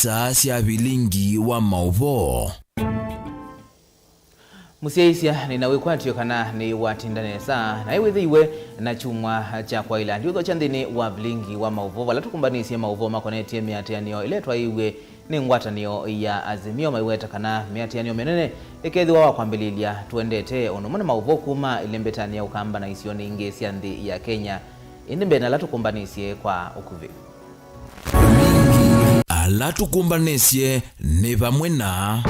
isa cia Vilingi wa Mauvoo. Musiaisia ninawikwatio kana ni watindanesa na iwithiwe na chumwa cha kwa ila ndiutho chandini wa Vilingi wa Mauvoo wala tukumbanisia Mauvoo makonetie miatianio iletwa iwe ni ngwatanio ya azimio maiweta kana miatianio menene ikethiwa wakwambililia tuendete onumone Mauvoo kuma ilembetania ukamba na isioni ingi cia nthi ya Kenya indi mbena la tukumbanisie kwa ukuvi ala tukumbanesie ni vamwe na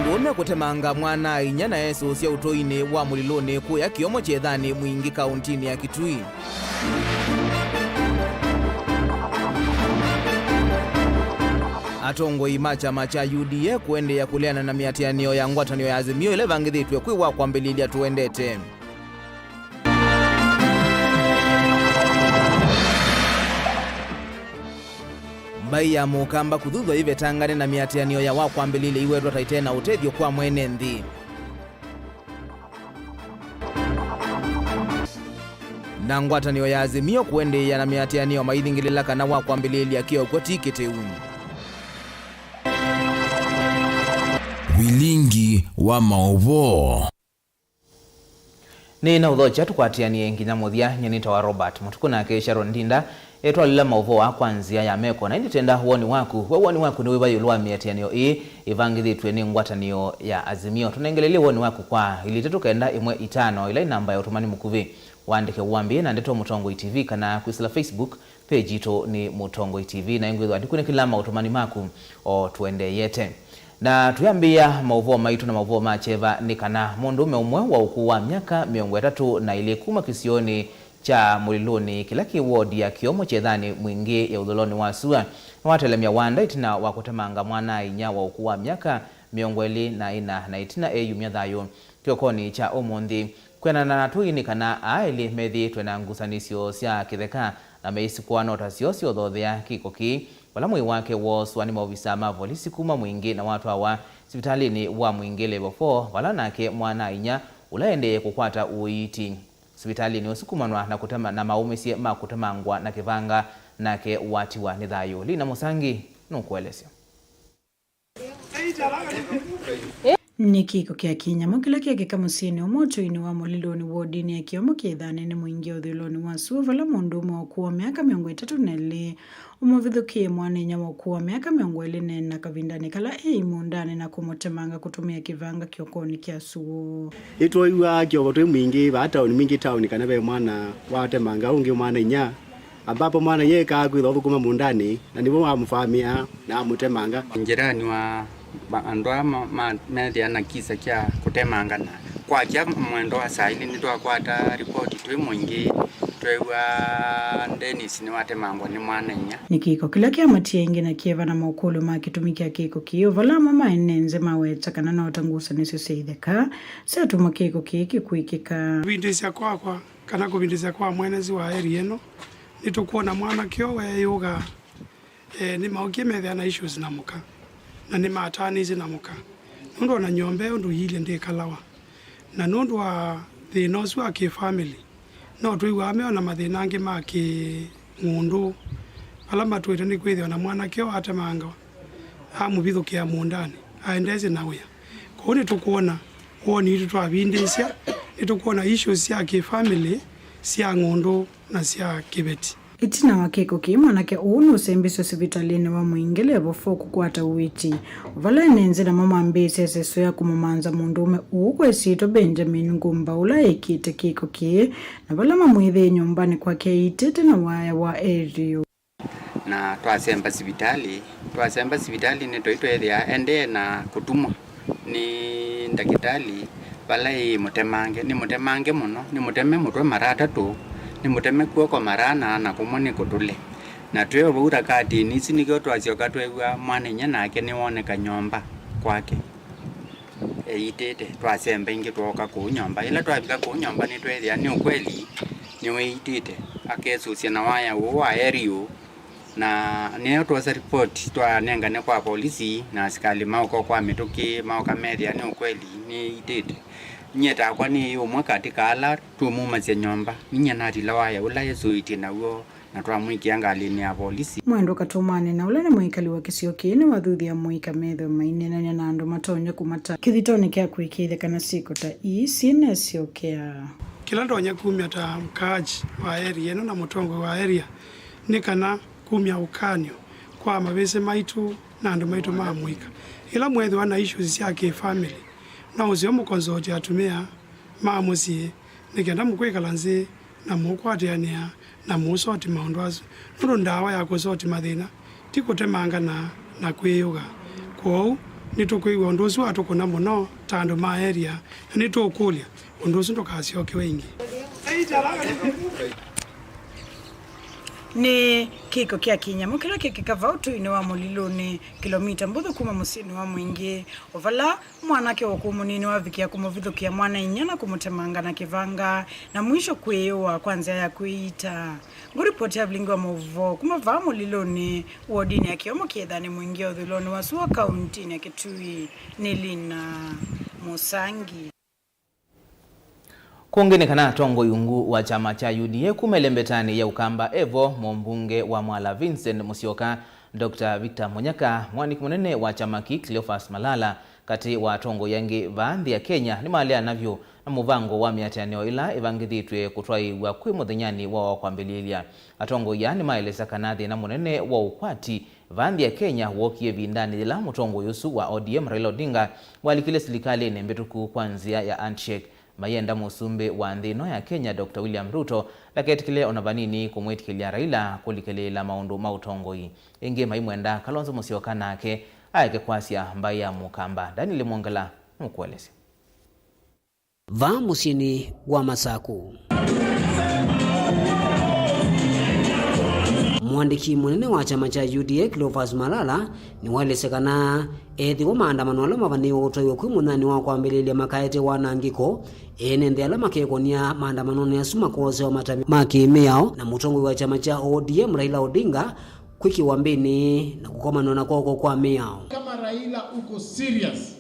mundu kutemanga mwana inya na Yesu cia utoini wa muliloni kuya kiomo chethani mwingi kauntini ya Kitui. Atongoi machama cha UDA kuendea kuleana na miatianio ya ngwatanio ya azimio ile vangithitwe kwiwa kwambililia tuendete. Mbai ya mukamba kuthutho ive tangane na miatianio ya wakwambilile iwerwa taitena utethio kwa mwene nthi. Na ngwatanio ya azimio kuendea na miatianio maithingilila kana wakwambililia kio kwa tikete umu. Vilingi wa Mauvoo. Ni na udhocha tukwatianie nginya muthia nyenita wa Robert Mutuku na Sharon Ndinda etwa lila Mauvoo wa kwanzia ya meko na indi tenda huoni waku ni wibayulwa miatianio ivangithitwe ni ngwatanio ya azimio. Tunengelele huoni waku kwa ilitetu kenda imwe itano ila namba ya utumani mukuvi waandike uambie na ndeto Mutongo TV kana kwisila Facebook page ito ni Mutongo TV na ingwithwa ndikune kilama utumani maku o tuende yete. Na tuyambia Mauvoo maitu na Mauvoo macheva ni kana mundume umwe wa ukuu wa miaka 30 na ile kuma kisioni cha muliloni kila kiwodi ya kiomo chethani mwingi ya udholoni wa sua na watelemia wanda itina wakutemanga mwana inya wa ukuu wa miaka 24 na itina eyumia thayo kiokoni cha umundi kwena na tuini kana aili methi twena ngusanisio cia kitheka na meisi kuano tasio dhothea kikoki wala mwi wake woswa ni maofisa ma polisi kuma mwingi na watu hawa hospitalini wa mwingi level 4 wala nake mwana inya ulaende kukwata uiti hospitalini usikumanwa na kutema na maumesie makutemangwa na kivanga nake watiwa ni thayo Lina Musangi nukuelesio. Ni kiko kia kinyamo kila kia kikamusini umoto ini wa muliloni wodini ya kiomo kiethani ni mwingi udhiloni wa suwa vala mundumu wa kuwa miaka 34 umavithukie mwana inya wa kuwa miaka 24 na kavindani kala mundani na kumotemanga kutumia kivanga kiokoni kia suwa. Ito iwa kiokoto mwingi hata ni mingi tauni kanabe mwana watemanga ungi mwana inya ambapo mwana ye kaagwitha thukuma mundani na nibo amufamia na amutemanga njirani wa andwa methi ana kisa kia kutemangana kwa kia mwendo wa saili ni twakwata ripoti twi mwingi twewa Dennis ni watemangwa ni mwana inya. Ni kiko kila kia matiengi na kieva na maukulu makitumikia kiko kiyo vala mama enenze maweta kana na otangusa nisu seitheka seatuma kiko kiki kuikika bindisia kwa kana kubindisia kwa mwenezi wa area eno nitukuona mwana kio we yoga ni maukie methi ana issues na muka na ni matani izi na muka nundu na nyombe undu hile ndi kalawa na nundu wa the nosu wa ki family no tuiwa ameo na mathina angi ma ki ngundu alama tuite ni kwithio na mwana kio atemanga amubithukia mundani aendeze na uya kuni tukuona woni itu twabindisia itukuona issues cia ki family cia ngundu na cia kibeti. Itina wa kiko ki mwanake unu usembiswa hospitalini wa mwingi level 4 kukwata uiti. Vala enenze na mama mbisi seso ya kumumanza mundume ukwe sito Benjamin Ngumba ula ekite kiko ki na vala mamwithe nyumbani kwa itete na waya wa area. Na twasemba sibitali ni toitwethia ende na kutumwa ni ndakitali vala mutemange muno ni muteme mutwe mara 3 ni muteme kuoko marana na kumoni kutule na tuyo bura kati nisi nikyo twacioka twewa mwana inya nake ni woneka nyomba kwake itete twasemba ingi twoka ku nyomba ila twabika ku nyomba ni twethia ni ukweli ni weitete akesusia na waya wa area na niyo twaza report twanengane kwa polisi na askali mauko kwa mituki mauka media ni ukweli ni itete nyeta kwa ni umwe katika ala tumuma cia nyomba ninya nati lawaya ula yesuiti nawo na twamwikianga alini ya polisi. Mwendo katumane na ulene mwikali wa kisio kini wathuthi ya mwika metho mainenania na andu matonya kumata kithitoni kia kwikithe kana sikota sine siokea kila ndonya kumia ta mkaji wa area eno na mutongo wa area ni kana kumia ukanyo kwa mabese maitu na andu maitu mamwika ila mwetho wana issues cia family na uzio mukonzoje atumia maamuzi nikenda mukwikala nzi na mukwatiania na musoti maundwazo nundo ndawa ya kusoti mathina tikutemanga na kwiyuga kwou nitukuiwa unduzu atukuna muno tandu ma area na nitukulia unduzu ndukacioke wingi ni kiko kia kinyamu kila kikikava utuini wa muliluni kilomita mbuthu kuma musini wa mwingi ovala mwanake wakumunini wavikia kumuvithukia mwana inyana kumutemanga na kivanga na mwisho kwiwa kwanza ya kuita nguripoti ya Vilingi wa Mauvoo kumavaa muliluni wodini ya kiomo kiedhani mwingi wa udhuloni wa Suwa kauntini ya Kitui Nilina Musangi. Kungine kana tongo yungu wa chama cha UDA kumelembetani ya ukamba evo mbunge wa Mwala Vincent Musyoka Dr. Victor Munyaka mwaniki munene wa chama ki Cleophas Malala kati wa tongo yangi vaandhi ya Kenya ni mahali anavyo na muvango wa miatianio ila evangithitwe kutwaiwa kwi muthenyani wa kwambililia atongo ya ni maeleza kanathi na munene wa ukwati vaandhi ya Kenya wokie vindani ila mutongo yusu wa ODM Raila Odinga walikile serikali ni MUTUKU kwanzia ya handshake mayenda musumbe wa nthino ya Kenya Dr. William Ruto laketikile onavanini kumwitikilia Raila kulikelela maundu mautongoi ingi maimwenda Kalonzo Musyoka nake aeke kwasia mbai ya mukamba Daniel Mwongela mukuelezi va musini wa Masaku. Mwandiki munene wa chama cha UDA Cleophas Malala ni walesekana ethi wa maandamano ala mavani utoiwe kwi munani wa kwambililia makaete wanangiko ene ala makekonia maandamano ni asuma kose wa matami makimiao na mutongo wa chama cha ODM Raila Odinga kwiki wambini na kukomano na koko kwa miao. Kama Raila uko serious,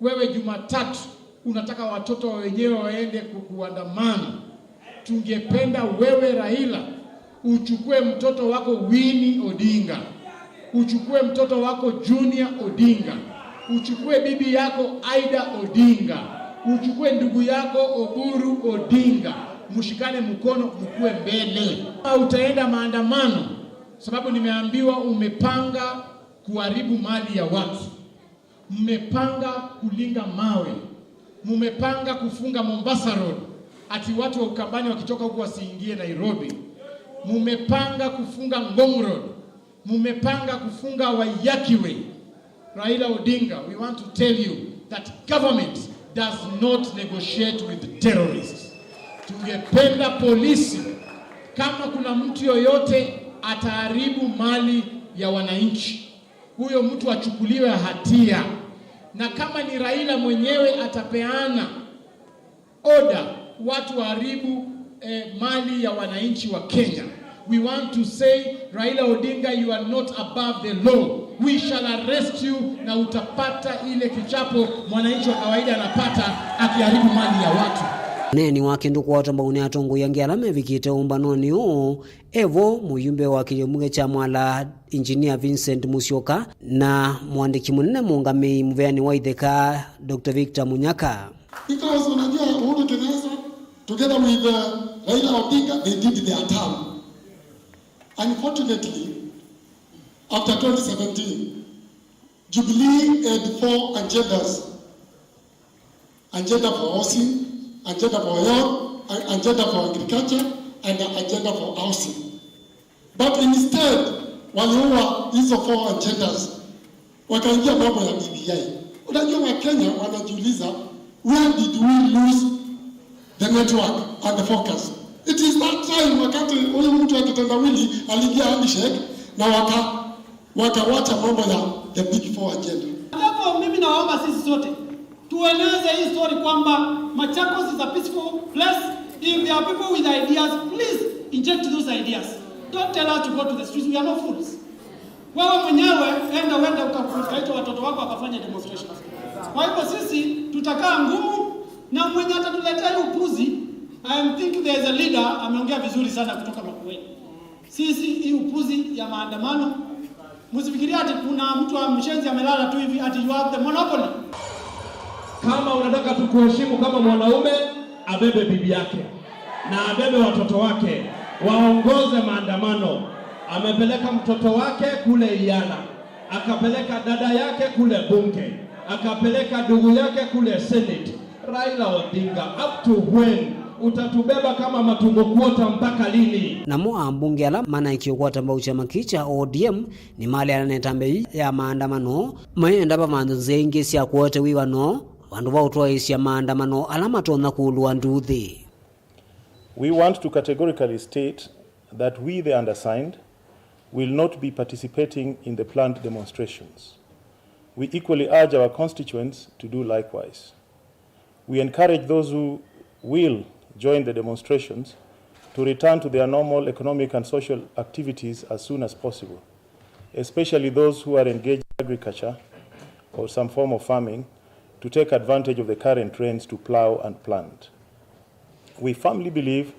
wewe Jumatatu unataka watoto wenyewe waende kuandamana, tungependa wewe Raila uchukue mtoto wako Winnie Odinga, uchukue mtoto wako Junior Odinga, uchukue bibi yako Aida Odinga, uchukue ndugu yako Oburu Odinga, mshikane mkono mkue mbele. Utaenda maandamano sababu nimeambiwa umepanga kuharibu mali ya watu, mmepanga kulinga mawe, mmepanga kufunga Mombasa Road ati watu wa Ukambani wakitoka huko wasiingie Nairobi, mmepanga kufunga Ngong Road, mmepanga kufunga Waiyaki Way. Raila Odinga, we want to tell you that government does not negotiate with terrorists. Tungependa polisi, kama kuna mtu yoyote ataharibu mali ya wananchi, huyo mtu achukuliwe hatia. Na kama ni Raila mwenyewe atapeana order watu waharibu mali ya wananchi wa Kenya, we want to say, Raila Odinga, you are not above the law. We shall arrest you na utapata ile kichapo mwananchi wa kawaida anapata akiharibu mali ya watu. Neni wake nduku watamba uneatongo yangi alame vikite umbanoni uu evo muyumbe wa kiliomuge cha Mwala Engineer Vincent Musyoka na mwandiki munene muungami mveani waitheka Dr. Victor Munyaka. Because unajua Uhuru Kenyatta together with Raila Odinga, they did their term. Unfortunately, after 2017, Jubilee had 4 agendas. Agenda for housing, agenda for health, agenda for agriculture, and an agenda for housing. But instead, waliua hizo 4 agendas, wakaingia mambo ya BBI. Unajua wa Kenya wanajiuliza, where did we lose the network and the focus? It is that time wakati huyu mtu akitendawili aliingia handshake na wakawacha mambo ya the big 4 agenda. Hapo mimi naomba sisi sote tueneze hii story kwamba Machakos is a peaceful place. If there are people with ideas, please inject those ideas. Don't tell us to go to the streets. We are not fools. Wewe mwenyewe enda ukaita watoto wako wakafanya demonstrations. Kwa hivyo sisi tutakaa ngumu na mwenye atatuletea upuzi. I think there is a leader ameongea vizuri sana kutoka Makueni. sisi hii upuzi ya maandamano. Msifikiria ati kuna mtu wa mshenzi amelala tu hivi ati you have the monopoly. Kama unataka tukuheshimu kama mwanaume, abebe bibi yake na abebe watoto wake waongoze maandamano. Amepeleka mtoto wake kule Iyala, akapeleka dada yake kule bunge, akapeleka ndugu yake kule Senate. Raila Odinga, up to when utatubeba kama matumbo kuota mpaka lini? Na mbunge ala mana ikiyokuwa mbau chama kicha ODM ni mali ananetambe ya maandamano mayenda ba mandu zengi sia kuote wiwano wandu wa utoa isia maandamano alama tona kuulua nduthi. We want to categorically state that we, the undersigned, will not be participating in the planned demonstrations. We equally urge our constituents to do likewise. We encourage those who will join the demonstrations to return to their normal economic and social activities as soon as possible, especially those who are engaged in agriculture or some form of farming, to take advantage of the current trends to plow and plant. We firmly believe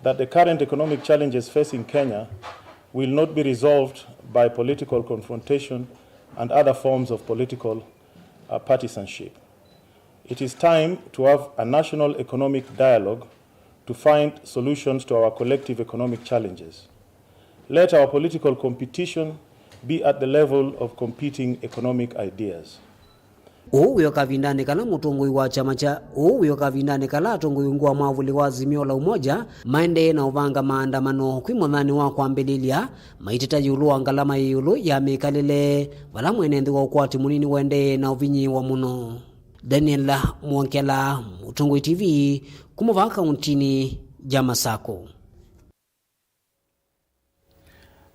that the current economic challenges facing Kenya will not be resolved by political confrontation and other forms of political partisanship. It is time to have a national economic dialogue to find solutions to our collective economic challenges. Let our political competition be at the level of competing economic ideas. Uyo kavindane kala mutongoi wa chama cha uyo kavindane kala tongoi ngwa Mauvoo wa Azimio la Umoja maende na uvanga maandamano kwimodhani wa kwambelilia maiteta yulu angalama yulu ya mekalele wala mwenendi wa ukwati munini wende na uvinyi wa muno. Daniel Mwankela, Mutongoi TV, kumuvaka kauntini Jamasako.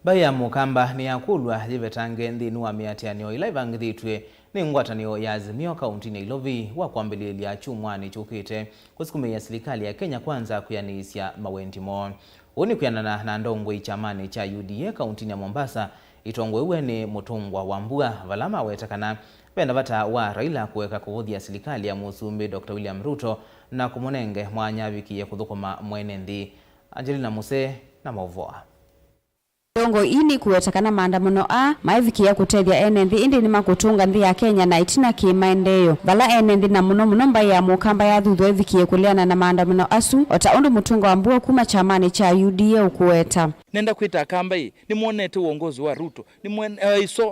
Baya mukamba ni yakulwa jivetange ndinu wa miatianio ila ivangithitwe ni ngwatanio ya Azimio kauntini Ilovi wa kwambelilia chumwani chukite kusikumeya serikali ya Kenya Kwanza kuyanisya mawendimo. Uni kuyanana na ndongwe chamani cha UDA kauntini ya Mombasa itongwe uwe ni mutungwa wa mbua valama wetakana penda vata wa Raila kuweka kuhudhia serikali ya Musumbi Dr. William Ruto na kumonenge mwanya wiki ya kuthukuma mwenendi. Angelina Muse na Mauvoo. Dongo ini kuwetakana maandamano maiviki ya kutethia enendi indi ni makutunga ndi ya Kenya na itina kimaendeyo vala enendi na muno mba ya mukamba ya thuthu eviki ya kuleana na maandamano asu ota undu mutunga wa mbua kuma chamani cha UDA ukuweta nenda kuita kamba hii ni muonete uongozi wa Ruto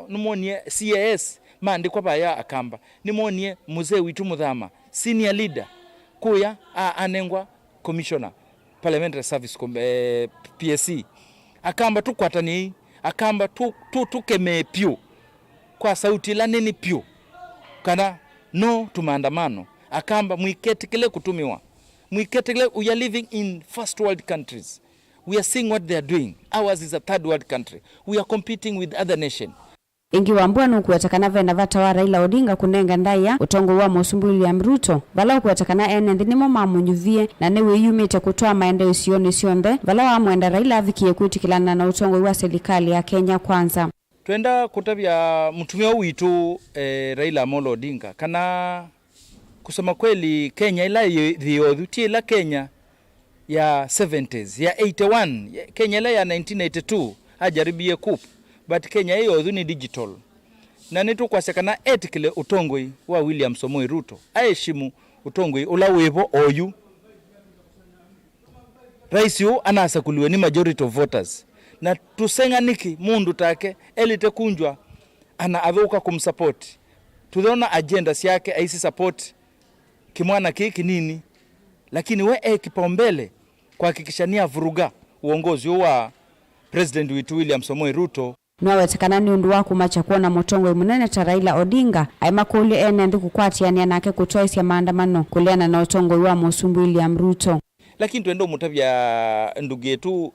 ni muonie CAS maandikwa baya akamba ni muonie muzee witu Muthama senior leader kuya anengwa commissioner parliamentary service PSC akamba tukwatani akamba tukeme pio kwa sauti la nini pio kana no tumaandamano akamba mwiketikile kutumiwa mwiketikile. We are living in first world countries, we are seeing what they are doing. Ours is a third world country, we are competing with other nations. Ingi wambua nukuwetakana venda vata wa Raila Odinga kunenga ndaya utongo wa Musumbi William Ruto vala ukuwetakana enendi nimo mamunyuvie na newe yumite kutoa maende usioni sionde vala wa mwenda Raila avikie kuitikilana na utongo wa serikali ya Kenya Kwanza. Tuenda kutabia mtumia witu Raila Amolo Odinga kana kusema kweli Kenya ila dhiodhuti ila Kenya ya 70s ya 81 Kenya ila ya 1982 ajaribie kupu. But Kenya hiyo ni digital. Na nitu kwa sekana etikile utongoi wa William Samoei Ruto. Aeshimu utongoi ula wevo oyu. Raisi yu anasa kuliwe ni majority of voters. Na tusenga niki mundu take elite kunjwa ana adhoka kumsupport. Tudhona agenda siyake aisi support kimwana kiki nini. Lakini we kipaumbele kwa kikishania vuruga uongozi wa President witu William Samoei Ruto. Nawetekana ni undu waku macha kuona motongwe munene ta Raila Odinga aima kuli enendi kukwatiania nake kutoisya maandamano kuliana na utongwe wa Musumbi William Ruto. Lakini tuendo mutavya ndugu yetu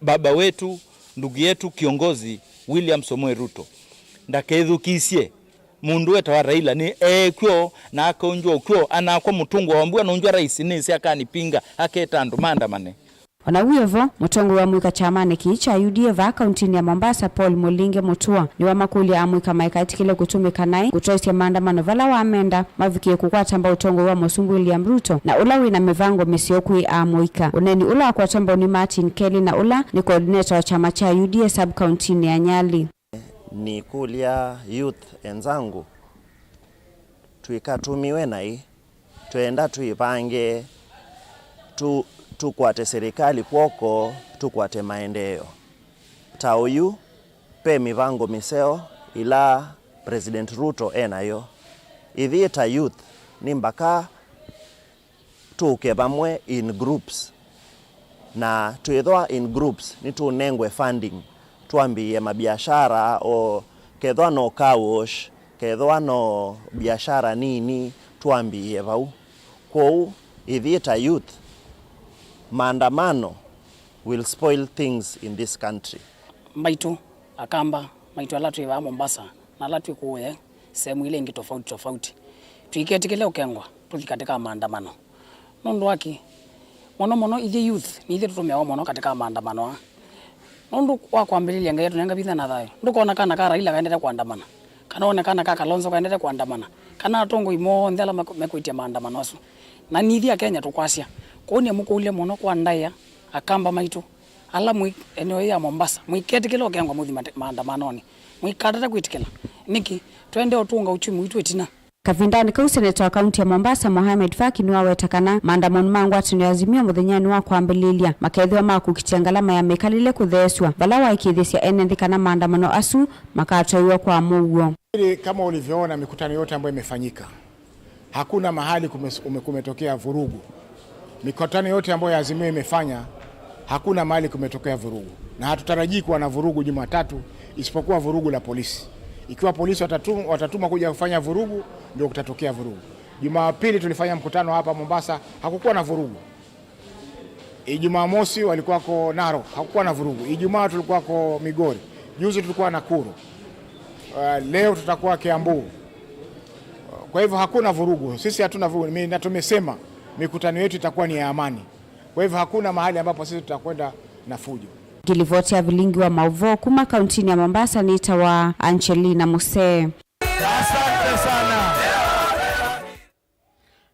baba wetu ndugu yetu kiongozi William Samoei Ruto ndakethukisye mundu weta wa Raila ni kyo na akonjwa kyo anakwa mutungwa wa mbua na unjwa rais ni isi akanipinga aketa andu maandamane. Ona wiyovo mutongo wa mwika chamane kicha UDA va kauntini ya Mombasa Paul Mulinge Mutua ni wa makuli ya mwika maikatikile kutumika nai kutoisia maandamano vala wa amenda mavikie kukwatamba utongo wa Musumbu William Ruto na ula wina mivango misiokui amuika. Uneni ula wa kwatamba ni Martin Kelly na ula ni coordinator wa chama cha UDA sub kauntini ya Nyali. Ni kulia youth enzangu tuikatumiwe nai tuenda tuipange tukwate serikali kwoko tukwate maendeleo tauyu pe mivango miseo ila President Ruto enayo ithieta youth ni mbaka tuke bamwe in groups na tuithwa in groups ni tunengwe funding tuambie mabiashara o kethwa no kawosh kethwa no biashara nini tuambie bau kou ithieta youth maandamano will spoil things in this country. Maitu akamba maitu alatu ya Mombasa na alatu kuwe sehemu ile ingi tofauti tuiketikele ukengwa tulikatika maandamano nondo waki mono ithi youth ni ithi tutumia mono katika maandamano nondo kwa kwambililia ngai tunanga bitha na thayo ndukona kana ka Raila kaendete kuandamana kana onekana ka Kalonzo kaendete kuandamana kana atongo imo ndela mekwitia maandamano asu na nithi ya Kenya tukwasia kuonia muko ule mono kwa ndaya akamba maitu ala eneo ya Mombasa mwiketikelo kengwa muthi maandamanoni mwikatata kwitikela niki twende otunga uchumi witu etina Kavindani ka seneta wa kaunti ya Mombasa Mohamed Faki ni wawetakana maandamano mangu atino azimio muthenyani wa kwambililia makethwa maku kitiangalama ya mekalile kutheswa vala wa ikithisia NND kana maandamano asu makatoiwa kwa Mauvoo. Kama ulivyoona mikutano yote ambayo imefanyika hakuna mahali kumetokea vurugu. Mikutano yote ambayo azimio imefanya hakuna mahali kumetokea vurugu na hatutarajii kuwa na vurugu Jumatatu isipokuwa vurugu la polisi. Ikiwa polisi watatuma kuja kufanya vurugu ndio kutatokea vurugu. Jumapili tulifanya mkutano hapa Mombasa hakukuwa na vurugu. Ijumaa mosi walikuwa kwa Narok hakukuwa na vurugu. Ijumaa tulikuwa kwa Migori. Juzi tulikuwa Nakuru. Leo tutakuwa Kiambu. Kwa hivyo hakuna vurugu. Sisi hatuna vurugu. Mimi na tumesema mikutano yetu itakuwa ni ya amani. Kwa hivyo hakuna mahali ambapo sisi tutakwenda na fujo. Gilivoti ya Vilingi wa Mauvoo kuma kauntini ya Mombasa ni itawa Angelina Muse. Asante sana.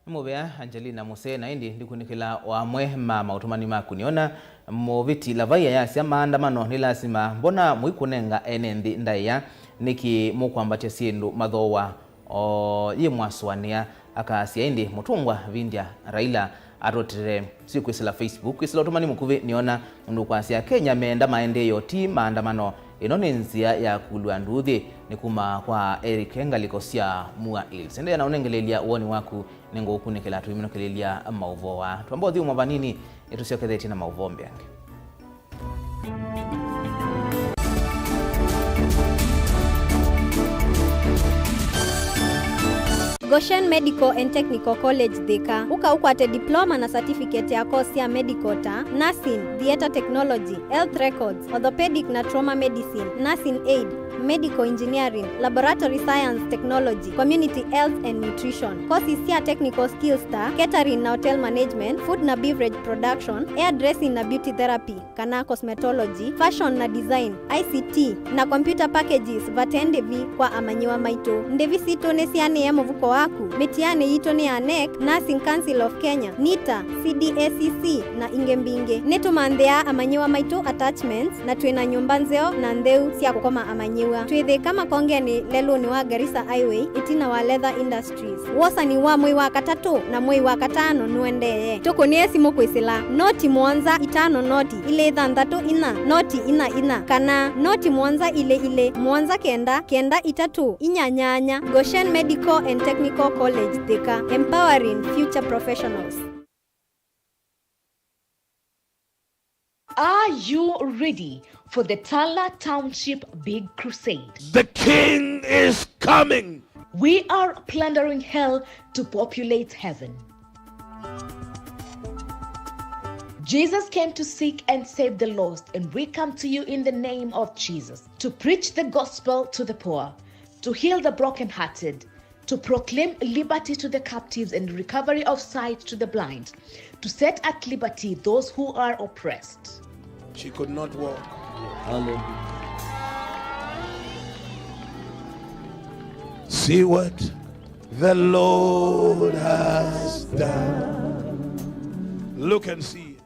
Mubea Angelina Muse na indi ndikunikila wamwe mama utumani makuniona moviti lavaya ya siya maandamano ni lazima mbona muikunenga NND ndaya niki mukwambatia sindu madhowa ye mwaswania akasia indi mutungwa vindia Raila arotire siku isila Facebook isila utumani mukuvi niona mundu kwasia Kenya meenda maendeyo ti maandamano inone nzia ya kulwa nduthi nikuma kwa Eric Engalikosia mua il sende na unengelelia uoni waku nengo ukunikela tuiminokelea Mauvoo wa tuambao thiu mwavanini etusioketheti na Mauvoo mbiange. Goshen Medical and Technical College Thika ukwate diploma na certificate ya course ya medical ta nursing, theater technology, health records, orthopedic na trauma medicine, nursing aid, medical engineering, laboratory science technology, community health and nutrition. Courses ya technical skills ta catering na hotel management, food na beverage production, hairdressing na beauty therapy, kana cosmetology, fashion na design, ICT na computer packages vatendevi kwa amanyiwa maito. Ndevi sito nesiane ya muvuko waku. Metiane yito ni ya NEC, Nursing Council of Kenya, NITA, CDACC na ingembinge. Neto mandea amanyiwa maito attachments na tuena nyumbanzeo na ndeu siya kukoma amanyiwa. Tuweze kama konge ni lelo ni wa Garissa Highway, itina wa Leather Industries. Wosa ni wa mwi wa katatu na mwi wa katano nuendeye. Toko niesi moko isila. Noti mwanza itano noti. Ile ithandato ina. Noti ina. Kana noti mwanza ile. Mwanza kenda itatu. Inyanyanya. Goshen Medical and Technical College Thika, empowering future professionals. Are you ready for the Tala Township Big Crusade? The King is coming! We are plundering hell to populate heaven. Jesus came to seek and save the lost, and we come to you in the name of Jesus to preach the gospel to the poor, to heal the brokenhearted, to proclaim liberty to the captives and recovery of sight to the blind, to set at liberty those who are oppressed. She could not walk. See what the Lord has done. Look and see.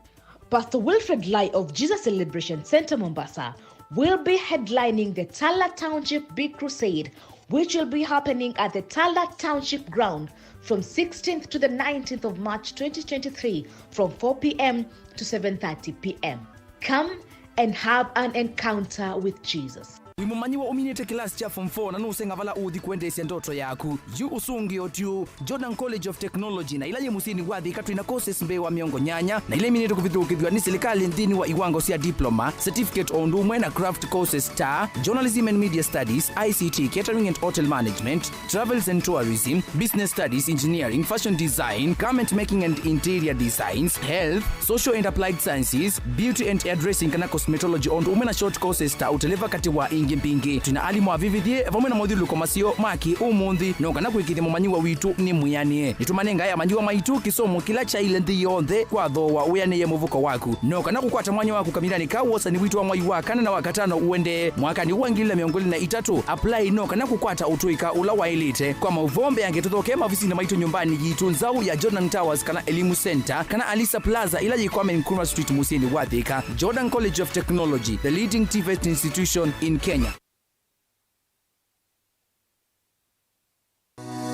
Pastor Wilfred Lai of Jesus Celebration Center Mombasa will be headlining the Tala Township Big Crusade, which will be happening at the Tala Township Ground from 16th to the 19th of March 2023 from 4 p.m. to 7:30 p.m. Come and have an encounter with Jesus. Imumanyiwa uminite class cha form 4 na nusenga vala udi kuendesha ndoto yaku. Yu usungi otiu Jordan College of Technology na ilaye musini wadhi katwina courses mbewa miongo nyanya na ile minite kuvithukithwa ni serikali ndini wa iwango sia diploma, certificate ondumwe na craft courses ta journalism and media studies, ICT, catering and hotel management, travels and tourism, business studies, engineering, fashion design, garment making and interior designs, health, social and applied sciences, beauty and hairdressing kana cosmetology ondumwe na short courses ta uteleva kati wa mpingi tuna alimu avivithie vamwe na modulu komasio maki umundi no kana kwikithia mumanyiwa witu ni muyanie nitumanenga ya manyiwa maitu kisomo kila cha ile ndi yonthe kwa thowa uyane ye muvuko waku no kana kukwata mwanya waku kamilani ka wosa ni witu wa mwai wa kana na wakatano uende mwaka ni uangila miongoli na itatu apply no kana kukwata utuika ula wa elite kwa mauvombe angetuthoke mavisi na maitu nyumbani jitunzau ya Jordan Towers kana Elimu Center kana Alisa Plaza ila jikwame Nkrumah Street Musini Wathika. Jordan College of Technology, the leading TVET institution in Kenya.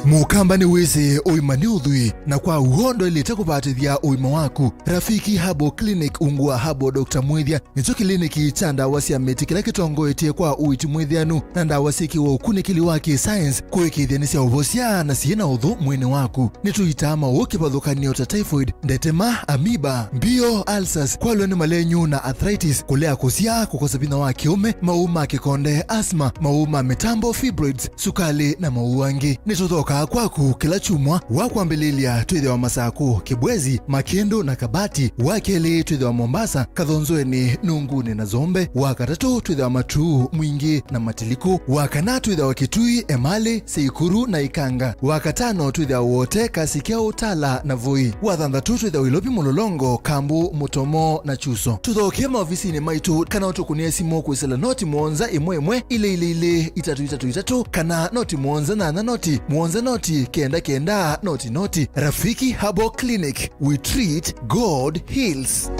Mukamba ni weze oimani udhui na kwa uhondo ilete kupatithia oima waku. Rafiki Habo Clinic ungua Habo Dr. Mwithia nicho kliniki cha ndawa cia miti kila kitongo etie kwa uiti mwithianu na ndawa siki wa ukunikili wake science kuikithia nisia uvosia na siena udhu mwene waku. Nituitama ukipathukanio ta typhoid, ndetema, amoeba, mbio, ulcers, kwa lwene malenyu na arthritis, kulea kusia, kukosa bina wa kiume, mauma kikonde, asma, mauma mitambo, fibroids, sukali na mauangi. Nituthoka kwaku kila chumwa wakwambililia twithe wa Masaku, Kibwezi, Makendo na Kabati, wakeli twithe wa Mombasa, Kathonzweni, Nunguni na Zombe, wakatatu twithe wa Matuu, Mwingi na Matiliku, wakana twithe wa Kitui, Emali, Seikuru na Ikanga, wakatano twithe wa wote Kasikeo, Tala na Voi, wathanthatu twithe wa Ilopi, Mulolongo, Kambu, Mutomo na Chuso. Tuthoke maofisini maitu kana utukunie simu kwisela noti mwonza imwe ile itatu kana noti mwonza na noti mwonza noti kenda noti. Rafiki Habo Clinic, we treat, God heals.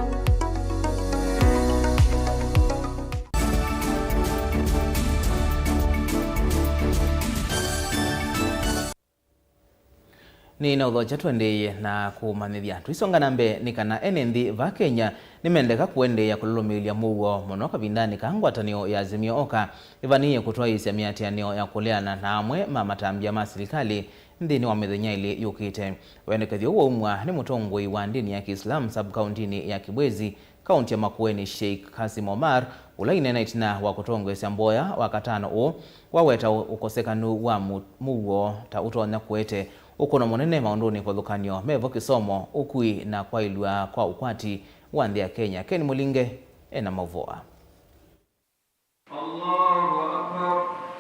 Ni na udhoja tuendeye na kumamithia tuisonga nambe ni kana enendi va Kenya nimendeka kuendeya kululumilia muwo muno kavindani ka ngwatanio ya Azimio Oka ivaniye kutoa isia miatianio ya kuleana na amwe mamatambia ma serikali ndini wa mithenya ili yukite. Wendekethio uo umwa ni mutongoi wa ndini ya Kiislam sub-kauntini ya Kibwezi, kaunti ya Makueni, Sheikh Kasim Omar ulainena itina wa kutongwesya mboya wakatano u waweta ukosekanu wa muwo ta utonya kuete ukono monene maunduni kwa dhukanio mevo kisomo ukui na kwa ilua kwa ukwati wa nthi ya Kenya. Ken Mulinge ena Mauvoo.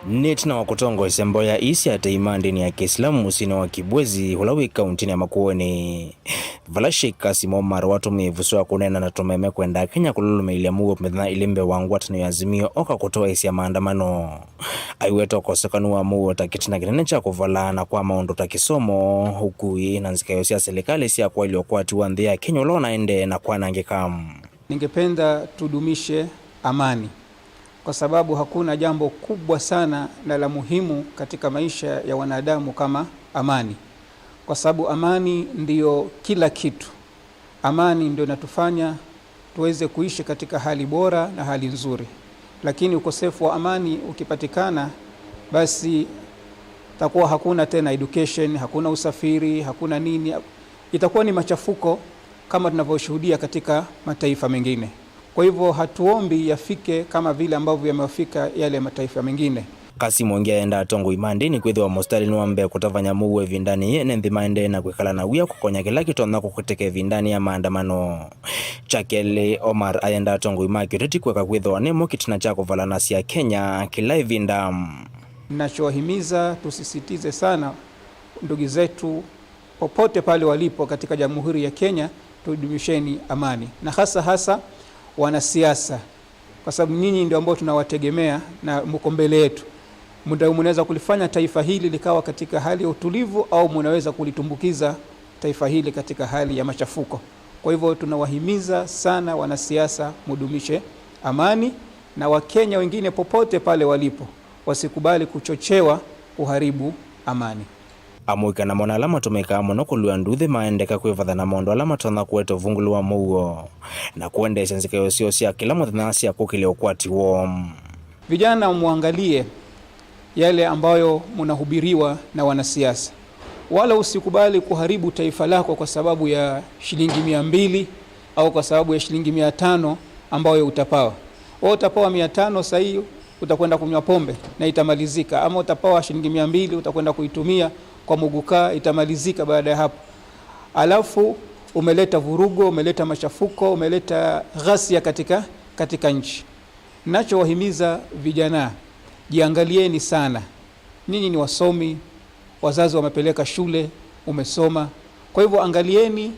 Nitina wa kutongo isembo ya isi ate imandini ya Kiislamu musina wa Kibwezi hulawi kauntini ya Makueni. Vala Sheikh Kasim Omar watu mivusua kunena na tumeme kwenda Kenya kululume ili amuwe pumethana ilimbe wangu watano ya Azimio Oka kutoa isi ya maandamano. Aiweto kosekanu wa muwe takitina kinencha kuvala na kwa maondo takisomo hukui na nzika yosia serikali siya kwa iliokuati wa nthi ya Kenya ulona ende na kwa nangekamu. Ningependa tudumishe amani, kwa sababu hakuna jambo kubwa sana na la muhimu katika maisha ya wanadamu kama amani. Kwa sababu amani ndiyo kila kitu. Amani ndio inatufanya tuweze kuishi katika hali bora na hali nzuri. Lakini ukosefu wa amani ukipatikana, basi takuwa hakuna tena education, hakuna usafiri, hakuna nini. Itakuwa ni machafuko kama tunavyoshuhudia katika mataifa mengine. Kwa hivyo hatuombi yafike kama vile ambavyo yamefika yale mataifa mengine. Kasim ongea enda tongo imandini kwithe wa mostari nuambe kutavanya muwe vindani ye nenthi maende na kwikala na wia kukonya kila kitu na kukuteke vindani ya maandamano. Chakele Omar ayenda tongo imaki reti kweka kwithe wa nemo kitina chako valanasi ya Kenya kila vinda. Ninachohimiza tusisitize sana ndugu zetu popote pale walipo katika Jamhuri ya Kenya, tudumisheni amani, na hasa wanasiasa, kwa sababu nyinyi ndio ambao tunawategemea na mko mbele yetu. Mnaweza kulifanya taifa hili likawa katika hali ya utulivu, au mnaweza kulitumbukiza taifa hili katika hali ya machafuko. Kwa hivyo tunawahimiza sana wanasiasa mudumishe amani, na Wakenya wengine popote pale walipo wasikubali kuchochewa kuharibu amani. Amuika na mona alama tumeka mono kulua nduthi maendeka kwivatha na mondo alama tona kueto vungulu wa Mauvoo na kuendesha nzika sio sia kila muthanasi ya kukile ukwati wo. Vijana muangalie yale ambayo mnahubiriwa na wanasiasa, wala usikubali kuharibu taifa lako kwa sababu ya shilingi 200 au kwa sababu ya shilingi 500 ambayo utapawa. Wewe utapawa 500 sasa, hiyo utakwenda kunywa pombe na itamalizika, ama utapawa shilingi 200 utakwenda kuitumia kwa muguka, itamalizika baada ya hapo. Alafu umeleta vurugo, umeleta machafuko, umeleta ghasia katika nchi. Ninachowahimiza vijana, jiangalieni sana. Ninyi ni wasomi, wazazi wamepeleka shule, umesoma. Kwa hivyo angalieni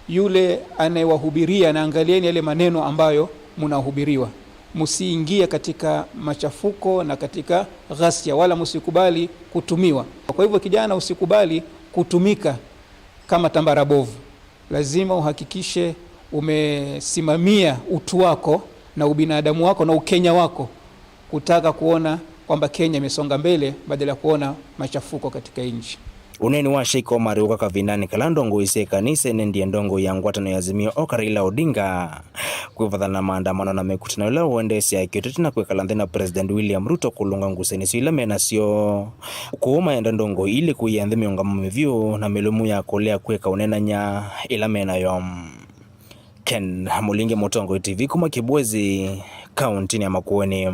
yule anayewahubiria na angalieni yale maneno ambayo mnahubiriwa. Msiingie katika machafuko na katika ghasia, wala msikubali kutumiwa. Kwa hivyo kijana, usikubali kutumika kama tambara bovu. Lazima uhakikishe umesimamia utu wako na ubinadamu wako na ukenya wako, kutaka kuona kwamba Kenya imesonga mbele badala ya kuona machafuko katika nchi. Uneni wa Sheikh Omar uka kavinani kalandongo ise kanisa ndiye ndongo ya ngwatano ya Azimio Raila Odinga kwivatha na maandamano na mekutano la uendesi ya kioto na kwekalandhe na President William Ruto kulunga nguseni sio ilamena sio kuuma ya ndongo ili kuiandhe miongamo mivyo na melumu ya kolea kweka unenanya ilamena yom. Ken Mulinge, Mutongo TV, kuma Kibwezi, kaunti ya Makueni.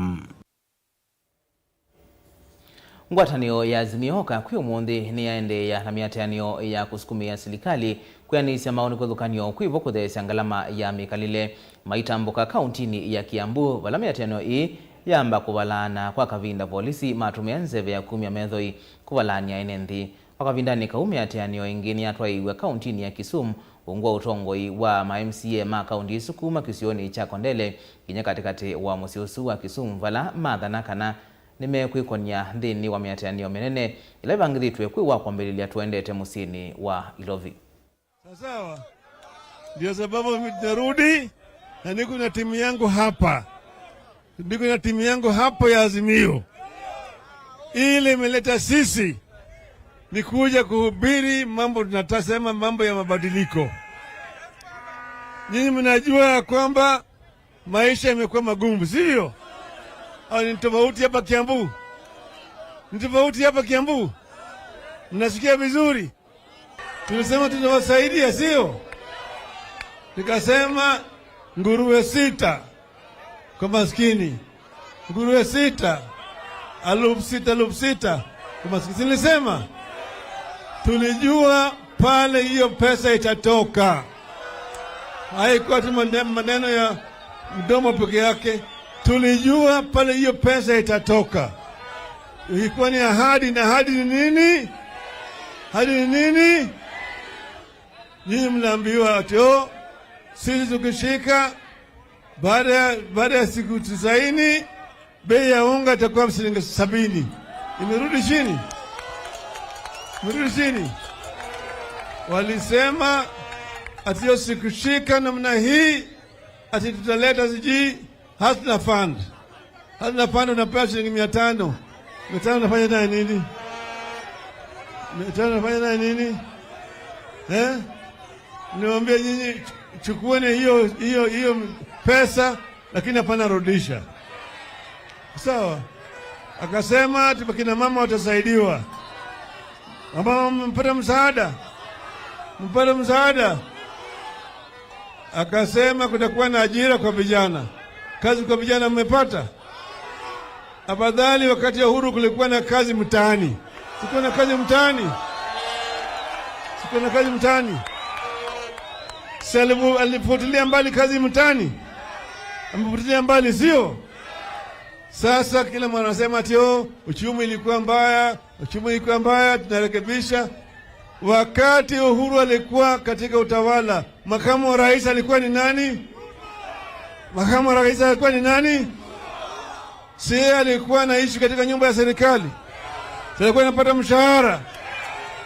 Ngwatanio ya Azimio kwa umundi ni yaende ya na miatanio ya kusukumia serikali kuyanisia maoni kuthukanio kwivo kuthesya ngalama ya mikalile maitambuka kauntini ya Kiambu. Vala miatanio hii yamba kuvalana kwa kavinda polisi matumia nzeve ya 10 methoi kuvalania enenthi wakavindani kaumia miatanio ingini yatwaiwe kauntini ya Kisumu ungwa utongoi wa MCA ma kaunti isukuma kisioni cha Kondele kinya katikati wa musiusu wa Kisumu. Vala mathana kana nimekwikonia thini wa miatanio menene ila ivangithitwe kwiwa kwambĩrĩria tuendete musini wa Ilovi. Sawa, ndio sababu nitarudi na niko na timu yangu hapa. Niko na timu yangu hapo ya Azimio. Ile imeleta sisi ni kuja kuhubiri mambo, tunatasema mambo ya mabadiliko. Nyinyi mnajua kwamba maisha yamekuwa magumu, sivyo? Au ni tofauti hapa Kiambu? Ni tofauti hapa Kiambu? Mnasikia vizuri? Tulisema tunawasaidia, sio? Nikasema nguruwe 6 kwa maskini. Nguruwe 6, alufu sita kwa maskini. Nilisema tulijua pale hiyo pesa itatoka. Haikuwa tu maneno ya mdomo peke yake. Tulijua pale hiyo pesa itatoka. Ilikuwa ni ahadi, na ahadi ni nini? Ahadi ni nini? Nyinyi mnaambiwa ati sisi tukishika baada ya siku 90 bei ya unga itakuwa shilingi 70. Imerudi chini. Imerudi chini. Walisema ati hiyo sikushika namna hii ati tutaleta siji Hasna fund. Hasna fund unapewa shilingi 500. 500 unafanya naye nini? 500 unafanya naye nini? Niwaambia nyinyi chukueni hiyo pesa, lakini hapana rudisha. Sawa? Akasema kina mama watasaidiwa. Mama mpata msaada. Mpata msaada. Akasema kutakuwa na ajira kwa vijana. Kazi kwa vijana mmepata? Afadhali wakati ya uhuru kulikuwa na kazi mtaani. Sikuwa na kazi mtaani. Sikuwa na kazi mtaani. Salimu alifutilia mbali kazi mtaani. Amefutilia mbali, sio? Sasa kila mwana anasema ati uchumi ilikuwa mbaya, tunarekebisha. Wakati Uhuru alikuwa katika utawala, makamu wa rais alikuwa ni nani? Makamu wa rais alikuwa ni nani? Si alikuwa anaishi katika nyumba ya serikali. Si alikuwa anapata mshahara.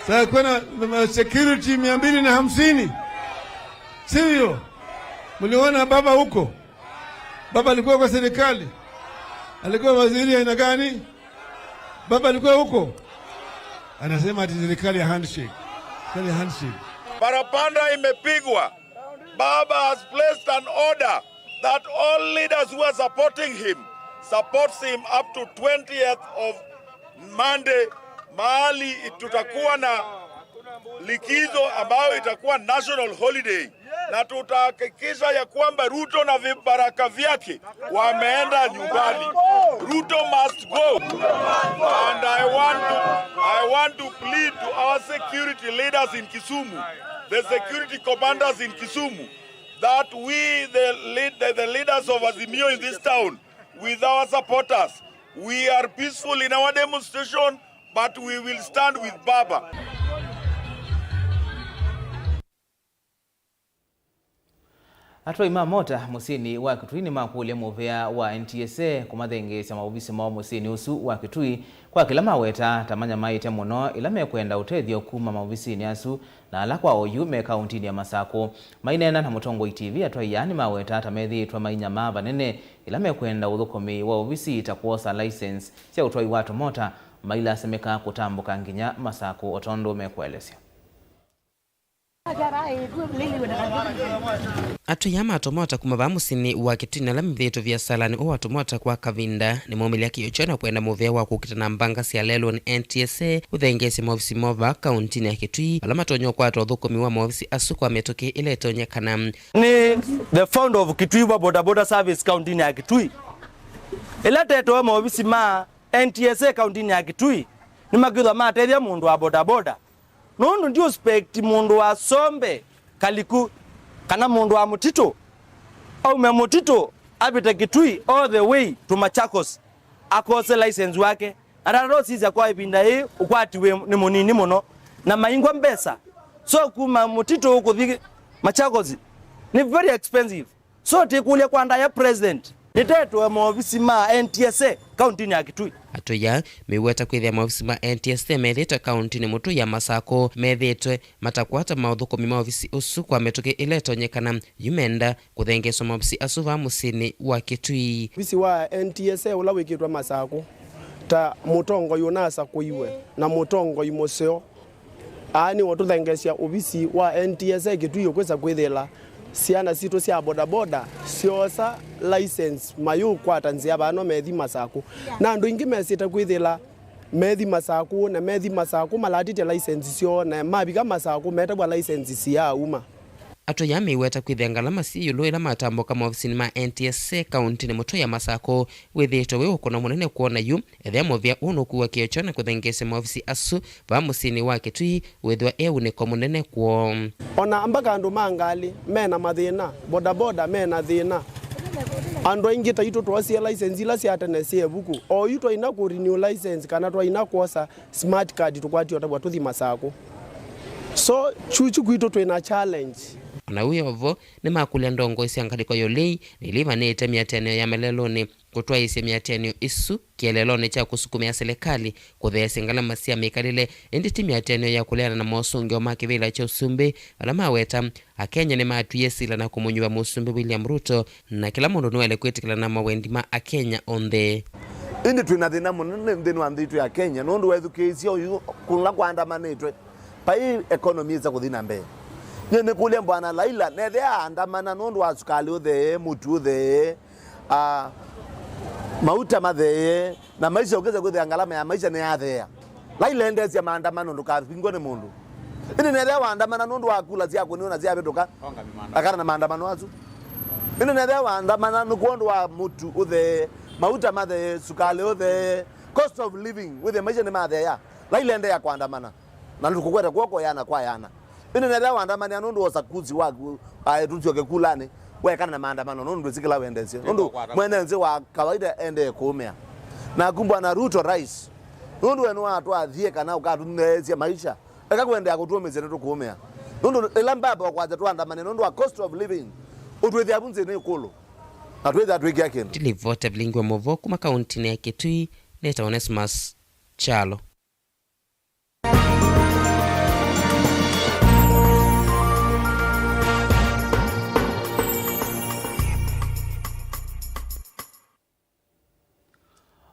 Si alikuwa na security 250. Sivyo? Mliona baba huko? Baba alikuwa kwa serikali. Alikuwa waziri aina gani? Baba alikuwa huko. Anasema ati serikali ya handshake. Serikali ya handshake. Parapanda imepigwa. Baba has placed an order that all leaders who are supporting him supports him up to 20th of Monday. Mahali tutakuwa na likizo ambayo itakuwa national holiday, na tutahakikisha ya kwamba Ruto na vibaraka vyake wameenda nyumbani. Ruto must go. And I want to plead to our security leaders in Kisumu, the security commanders in Kisumu, that we, the leaders of Azimio in this town, with our supporters, we are peaceful in our demonstration, but we will stand with Baba. Atwa ima mota musini wa Kitui ni makule muvea wa NTSA kumathengesya maubisi mao musini usu wa Kitui kwa kila maweta tamanya maite muno ila mekwenda utethio kuma maubisi ni asu na ala kwa oyu me kauntini ya Masako. Mainena na Mutongo TV atwa yani maweta tamethitwa mainyama banene ila mekwenda uthukomi wa ubisi itakuosa license cia utoi watu mota maila semeka kutambuka nginya Masako otondo mekwelesya. Atu yama atomota kumaba musini wa Kitui na lamithito vya salani o atomota kwa kavinda ni momili akiyochona kwenda muvea wa kukitana mbanga sia lelo ni NTSA uthengesi maofisi mova kauntini ya Kitui alama tonyo kwa atothukomi wa maofisi asuku ametoke ile tonya kana ni the founder of Kitui wa boda service kauntini ya Kitui ile teto maofisi ma NTSA kauntini ya Kitui ni magidwa matethia mundu wa boda nundu ndio spect mundu wa sombe kaliku kana mundu wa mutito au me mutito abita Kitui all the way to Machakos akose license wake araro sisi kwa ibinda hii ukwatiwe ni munini muno na maingwa mbesa so kuma mutito huko thiki Machakos ni very expensive so tikulia kwa ndaya president niteto maofisi ma NTSA kauntini ya Kitui. Atoya miweta kwithia maofisi ma NTSA methitwe kauntini mutu ya Masako methitwe matakwata mauthukomi maofisi usu kwa metoke ile tonyekana yumenda kuthengeswa maofisi asu va musini wa Kitui. Ofisi wa NTSA ula wikitwa Masako ta Mutongo yunasa kuiwe na Mutongo imoseo ani watuthengesya ofisi wa NTSA Kitui ukweza kwithila siana sito sia boda siosa license mayu kwata nzia bano methi Masako na andu ingi mesita kwithila methi Masako na methi Masako malatite license sio na mabika Masako metabwa license sia uma. Ato ya miweta kwithia ngalama si yulu ila matamboka maofisini ma NTSA kauntini mutu ya Masako withito we ukona munene kuona yu ethia movia unuku wa kiochona kuthengese maofisi asu va musini wa Kitui withwa uniko munene kuo. Ona ambaka andu mangali mena mathina boda mena thina ando ingi ta ito twasia license ila sia atenesie buku o ito ina ku renew license kana twa ina kuosa smart card tukwati otabwa tuthi Masako so chuchu kwito twina challenge. Na huyo ovo ni makulia ndongo isi angaliko yolei niliva nete miatenio ya meleloni kutwa isi miatenio isu kieleloni cha kusukumia serikali kuthesi ngalama sia mikalile inditi miatenio ya kuleana na mosungi o makivila cha usumbi alama weta akenya ni maatu yesila na kumunyuwa musumbi William Ruto na kila mundu nuwele kwetikila na mawendima akenya onde. Indi tuina thina munene nthini wa nthitu ya Kenya nundu wethukiisio kunla kuandamanitwe pai economy isa kuthina mbele. Nyene kulia bwana Laila nethea andamana nundu wa sukali uthe mutu uthe mauta mathe na maisha ugeze kuthea ngalama ya maisha ni athea Laila endesia maandamano ndukapingwa ni mundu ini nethea waandamana nundu wa kula cia kuniona cia betuka akana na maandamano azu ini nethea waandamana nundu wa mutu uthe mauta mathe sukali uthe cost of living uthe maisha ni mathea Laila endea kuandamana na ndukukweta kuoko yana kwa yana. Ine nethea waandamania nundu osakuzi waku tutioke kulani wekana na maandamano nundu zikila wendesio nundu mwenenzi wa kawaida ende kumea na kumbwa na Ruto rais nundu wenu watu athie kana ukatunezia maisha akakwenda kutumiza netukumea nundu ilamba baba kwaza tuandamane nundu wa cost of living utwethia bunze ne kulu atwethia atwikia kindu tilivota Vilingi wa Mauvoo kuma kaunti ya Kitui neta Onesmus Chalo.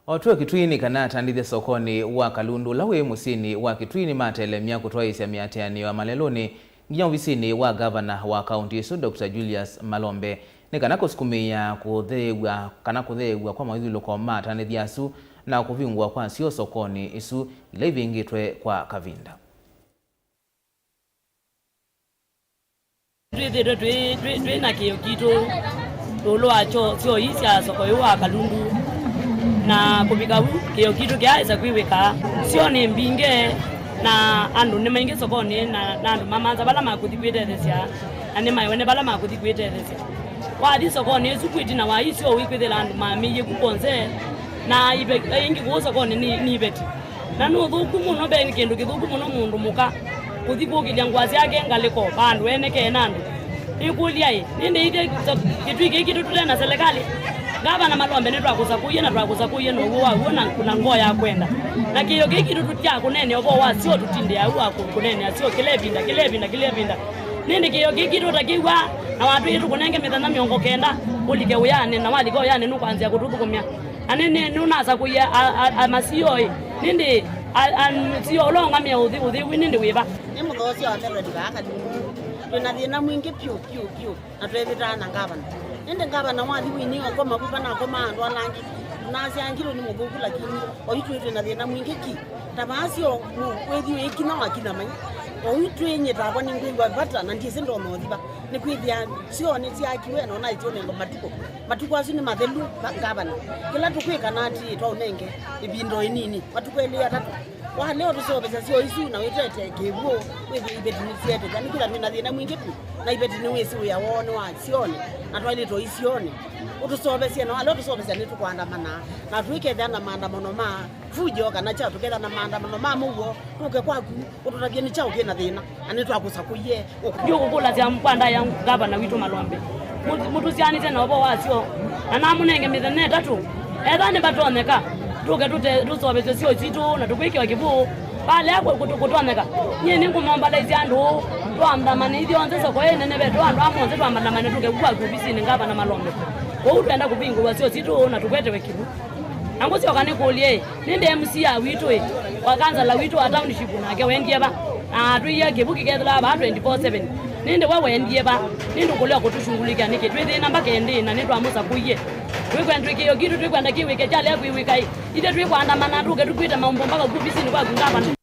Otuwa Kitui kana tandithe sokoni wa Kalundu lawe musini wa Kitui matelemia kutoa isia miatiani wa maleloni nginya ofisini wa governor wa county isu Dr. Julius Malombe kana kusukumia kuthewa kwa mawithulo kwa matandithia asu na kuvingwa kwa sio sokoni isu ile ivingitwe kwa kavinda. Twi na kiyo kitu lolwacho sio isia soko wa Kalundu na kubika kiyo kitu kiaisa kwiwika sio ni mbinge na andu ni maingi sokoni na andu mamanza bala makuthikwetethesia na ni maiwene bala makuthikwetethesia wadi sokoni sukwiti na waisio wikwithela andu mamiye kuponze na ibe ingi ku sokoni ni ibeti na no thuku muno be ni kindu kithuku muno mundu muka kuthikukilia ngwazi yake ngaliko bandu ene kenandu ikulia ninde ide kitu iki kitu tutena serikali Gavana Malombe ne twakusakuye no wa kuna ngoa ya kwenda na kiyo kitu tutya kunene obo wa sio tutinde ya wa kunene sio kilebinda nindi kiyo kitu takiwa na watu yetu kunenge methana miongo kenda ulike uyane na wali go yane nukwanzia kutubukumya anene nunasa kuya amasio nindi sio longa mia udhi nindi wiba ni muthosi wa terodi gaka tuna thina mwingi pyu na twevitana gavana nende gavana mwathi wini kwa mabuba na kwa mandu alangi na siangiro ni muthuku lakini oitwe na thina mwingi ki tabasio wethi wiki na wakina mai oitwe nyeta kwa ningwa bata na ndise ndo mothiba ni kwithia sio ni siakiwe no na itone ngo matuko asu ni mathelu gavana kila tukwika nati twaunenge ibindo inini matukweli atatu wa leo tusobeza sio isu na wetete kebuo wethi ibeti ni siete yani kila twina thina mwingi tu na ibeti ni wesi ya wone wa sione na twali to isione utusobesia na leo tusobesia ni tukwandamana na twiketha na maandamano ma fujo kana cha tuketha na maandamano ma mugo tuke kwaku ututagie ni cha ukena thina ani twakusakuye yo kukula cia mpanda ya gavana witu Malombe mutu ciani tena obo wasio na namunenge mithene tatu ethani batoneka tuke tusobeze sio citu na tukwikiwa kibu pale hapo kutoneka nyeni ngumomba lezi andu twandamana ithio nze soko nene betu andu amonze twandamana tuke kwa ofisi ni gavana Malombe kwa utenda kupingwa sio citu na tukwetewe kibu angosi wakane kulie ninde MC ya witu wakanza la witu wa township nake wendie ba tuiye kibu kigethla ba 24/7 ninde wewe ndie ba ninde kulia kutushungulika niki twithi namba kende na nitwa musa kuiye twikwenda kiyo kitu twikwenda kiwike chale kuiwika ide twikwanda mana tuke tukwita mambo mpaka ofisi ni kwa gavana